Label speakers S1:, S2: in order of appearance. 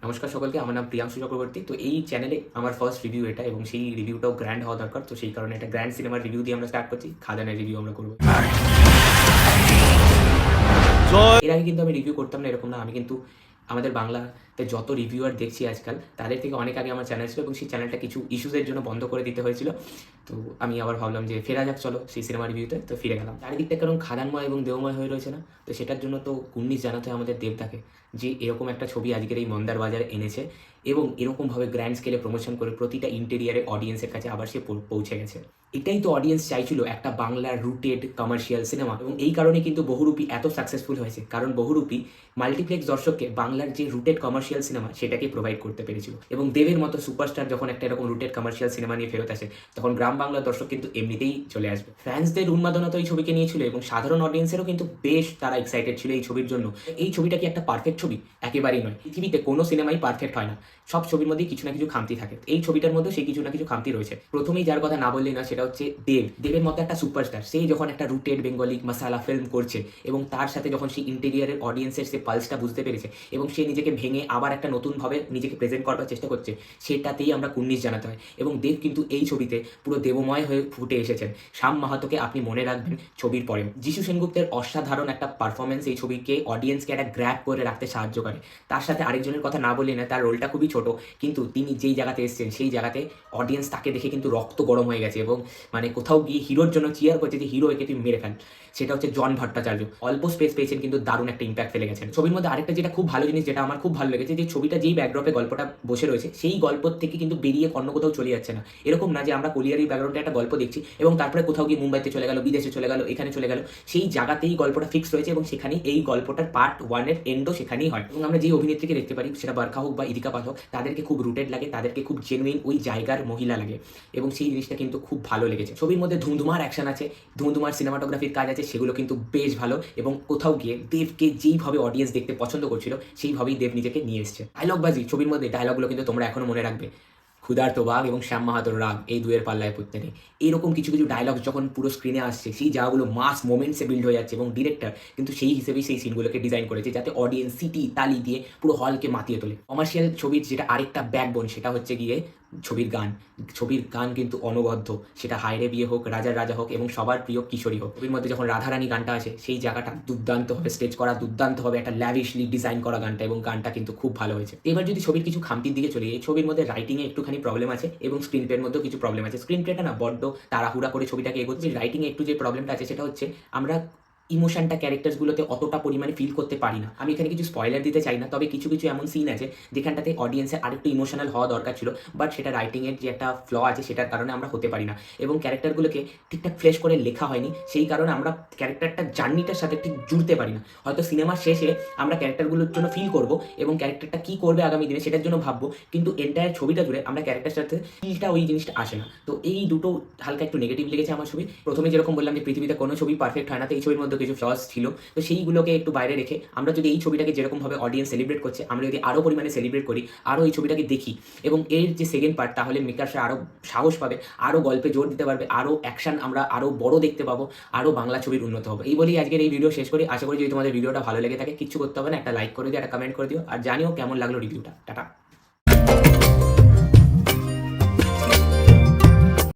S1: নমস্কার সকলকে, আমার নাম প্রিয়াংশু চক্রবর্তী। তো এই চ্যানেলে আমার ফার্স্ট রিভিউ এটা, এবং সেই রিভিউটাও গ্র্যান্ড হওয়া দরকার। তো সেই কারণে একটা গ্র্যান্ড সিনেমার রিভিউ দিয়ে আমরা স্টার্ট করছি। খাদানের রিভিউ আমরা করবো। এর আগে কিন্তু আমি রিভিউ করতাম না, এরকম না। আমি কিন্তু আমাদের বাংলাতে যত রিভিউয়ার দেখছি আজকাল, তাদের থেকে অনেক আগে আমার চ্যানেল ছিল, এবং সেই চ্যানেলটা কিছু ইস্যুসের জন্য বন্ধ করে দিতে হয়েছিল। তো আমি আবার ভাবলাম যে ফেরা যাক, চলো সেই সিনেমা রিভিউতে। তো ফিরে গেলাম। চারিদিকটা কারণ খাদানময় এবং দেওময় হয়ে রয়েছে না, তো সেটার জন্য তো কুর্নিশ জানাতে হয় আমাদের দেবদাকে, যে এরকম একটা ছবি আজকের এই মন্দার বাজারে এনেছে, এবং এরকমভাবে গ্র্যান্ড স্কেলে প্রমোশন করে প্রতিটা ইন্টেরিয়ারে অডিয়েন্সের কাছে আবার সে পৌঁছে গেছে। এটাই তো অডিয়েন্স চাইছিল, একটা বাংলার রুটেড কমার্শিয়াল সিনেমা। এবং এই কারণে কিন্তু বহুরূপী এত সাকসেসফুল হয়েছে, কারণ বহুরূপী মাল্টিপ্লেক্স দর্শককে বাংলার যে রুটেড কমার্শিয়াল সিনেমা সেটাকে প্রোভাইড করতে পেরেছিল। এবং দেবের মতো সুপারস্টার যখন একটা এরকম রুটেড কমার্শিয়াল সিনেমা নিয়ে ফেরত আসে, তখন গ্রাম বাংলার দর্শক কিন্তু এমনিতেই চলে আসবে। ফ্যান্সদের উন্মাদনা তো এই ছবিকে নিয়েছিল, এবং সাধারণ অডিয়েন্সেরও কিন্তু বেশ তারা এক্সাইটেড ছিল এই ছবির জন্য। এই ছবিটা কি একটা পারফেক্ট ছবি? একেবারেই নয়। পৃথিবীতে কোনো সিনেমাই পারফেক্ট হয় না, সব ছবির মধ্যেই কিছু না কিছু খামতি থাকে। এই ছবিটার মধ্যে সেই কিছু না কিছু খামতি রয়েছে। প্রথমেই যার কথা না বললেই না, সেটা হচ্ছে দেবের মতো একটা সুপারস্টার। সেই যখন একটা রুটেড বেঙ্গলি মশালা ফিল্ম করছে, এবং তার সাথে যখন সেই ইন্টেরিয়ারের অডিয়েন্সের সে পালসটা বুঝতে পেরেছে, এবং সে নিজেকে ভেঙে আবার একটা নতুনভাবে নিজেকে প্রেজেন্ট করবার চেষ্টা করছে, সেটাতেই আমরা কুর্নিশ জানাতে হয়। এবং দেব কিন্তু এই ছবিতে পুরো দেবময় হয়ে ফুটে এসেছেন। শ্যাম মাহাতোকে আপনি মনে রাখবেন ছবির পরে। যিশু সেনগুপ্তের অসাধারণ একটা পারফরমেন্স এই ছবিকে অডিয়েন্সকে একটা গ্র্যাব করে রাখতে সাহায্য করে। তার সাথে আরেকজনের কথা না বললেই না, তার রোলটা খুবই ছোট, কিন্তু তিনি যেই জায়গাতে এসেছেন সেই জায়গাতে অডিয়েন্স তাকে দেখে কিন্তু রক্ত গরম হয়ে গেছে, এবং মানে কোথাও গিয়ে হিরোর জন্য চিয়ার করছে যে হিরো একে তুই মেরে ফেল। সেটা হচ্ছে জন ভট্টাচার্য। অল্প স্পেস পেয়েছেন, কিন্তু দারুণ একটা ইম্প্যাক্ট ফেলে গেছেন ছবির মধ্যে। আরেকটা যেটা খুব ভালো জিনিস, যেটা আমার খুব ভালো লেগেছে, যে ছবিটা যেই ব্যাকড্রপে গল্পটা বসে রয়েছে, সেই গল্প থেকে কিন্তু বেরিয়ে অন্য কোথাও চলে যাচ্ছে না। এরকম না যে আমরা কলিয়ারি ব্যাকগ্রাউন্ডে একটা গল্প দেখছি, এবং তারপরে কোথাও গিয়ে মুম্বাইতে চলে গেল, বিদেশে চলে গেল, এখানে চলে গেল। সেই জায়গাতেই গল্পটা ফিক্স রয়েছে, এবং সেখানেই এই গল্পটার পার্ট 1 এর এন্ডও সেখানেই হয়। এবং আমরা যেই অভিনেত্রীকে দেখতে পারি, সেটা বারখা হোক বা ইদিকা পাল হোক, তাদেরকে খুব রুটেড লাগে, তাদেরকে খুব জেনুইন ওই জায়গার মহিলা লাগে, এবং সেই জিনিসটা কিন্তু খুব ভালো লেগেছে। ছবির মধ্যে ধুমধুমার অ্যাকশন আছে, ধুমধুমার সিনেমাটোগ্রাফির কাজ আছে, সেগুলো কিন্তু বেশ ভালো। এবং কোথাও গিয়ে দেবকে যেইভাবে অডিয়েন্স দেখতে পছন্দ করছিল, সেইভাবেই দেব নিজেকে নিয়ে এসছে। ডায়লগবাজি ছবির মধ্যে, ডায়লগগুলো কিন্তু তোমরা এখনো মনে রাখবে। ক্ষুধার্ত বাঘ এবং শ্যাম মাহাতোর রাগ, এই দুয়ের পাল্লায় পড়তে নেই। এইরকম কিছু কিছু ডায়লগ যখন পুরো স্ক্রিনে আসছে, সেই জায়গাগুলো মাস মোমেন্টসে বিল্ড হয়ে যাচ্ছে, এবং ডিরেক্টর কিন্তু সেই হিসেবেই সেই সিনগুলোকে ডিজাইন করেছে, যাতে অডিয়েন্স সিটি তালি দিয়ে পুরো হলকে মাতিয়ে তোলে। কমার্শিয়াল ছবির যেটা আরেকটা ব্যাকবোন, সেটা হচ্ছে গিয়ে ছবির গান। ছবির গান কিন্তু অনবদ্য, সেটা হায়রে বিয়ে হোক, রাজার রাজা হোক, এবং সবার প্রিয় কিশোরী হোক। ছবির মধ্যে যখন রাধারানী গানটা আসে, সেই জায়গাটা দুর্দান্তভাবে স্টেজ করা, দুর্দান্তভাবে একটা ল্যাভিশলি ডিজাইন করা গানটা, এবং গানটা কিন্তু খুব ভালো হয়েছে। এবার যদি ছবির কিছু খামতির দিকে চলে, এই ছবির মধ্যে রাইটিংয়ে একটুখানি প্রবলেম আছে, এবং স্ক্রিন প্লের মধ্যেও কিছু প্রবলেম আছে। স্ক্রিন প্লেটা না বড্ড তাড়াহুড়া করে ছবিটাকে এগোচ্ছে। রাইটিংয়ে একটু যে প্রবলেমটা আছে, সেটা হচ্ছে আমরা ইমোশনটা ক্যারেক্টারসগুলোতে অতটা পরিমাণে ফিল করতে পারি না। আমি এখানে কিছু স্পয়লার দিতে চাই না, তবে কিছু কিছু এমন সিন আছে যেখানটাতে অডিয়েন্সের আরেকটু ইমোশনাল হওয়া দরকার ছিল, বাট সেটা রাইটিংয়ের যে একটা ফ্ল আছে, সেটার কারণে আমরা হতে পারি না। এবং ক্যারেক্টারগুলোকে ঠিকঠাক ফ্লেশ করে লেখা হয়নি, সেই কারণে আমরা ক্যারেক্টারটার জার্নিটার সাথে ঠিক জুড়তে পারি না। হয়তো সিনেমার শেষে আমরা ক্যারেক্টারগুলোর জন্য ফিল করবো, এবং ক্যারেক্টারটা কী করবে আগামী দিনে সেটার জন্য ভাববো, কিন্তু এন্টায়ার ছবিটা জুড়ে আমরা ক্যারেক্টার সাথে ফিলটা, ওই জিনিসটা আসে না। তো এই দুটো হালকা একটু নেগেটিভ লেগেছে আমার ছবি। প্রথমে যেরকম বললাম যে পৃথিবীতে কোনো ছবি পারফেক্ট হয় না, তো এই ছবির মধ্যে কিছু ফ্লস ছিল। তো সেইগুলোকে একটু বাইরে রেখে আমরা যদি এই ছবিটাকে যেরকমভাবে অডিয়েন্স সেলিব্রেট করছে, আমরা যদি আরও পরিমাণে সেলিব্রেট করি, আরও এই ছবিটাকে দেখি, এবং এর যে সেকেন্ড পার্ট, তাহলে মেকার্সরা আরও সাহস পাবে, আরও গল্পে জোর দিতে পারবে, আরও অ্যাকশন আমরা আরও বড় দেখতে পাবো, আরও বাংলা ছবির উন্নত হবে। এই বলেই আজকের এই ভিডিও শেষ করি। আশা করি যদি তোমাদের ভিডিওটা ভালো লেগে থাকে, কিচ্ছু করতে হবে না, একটা লাইক করে দিও, একটা কমেন্ট করে দিও, আর জানিও কেমন লাগলো রিভিউটা। টাটা।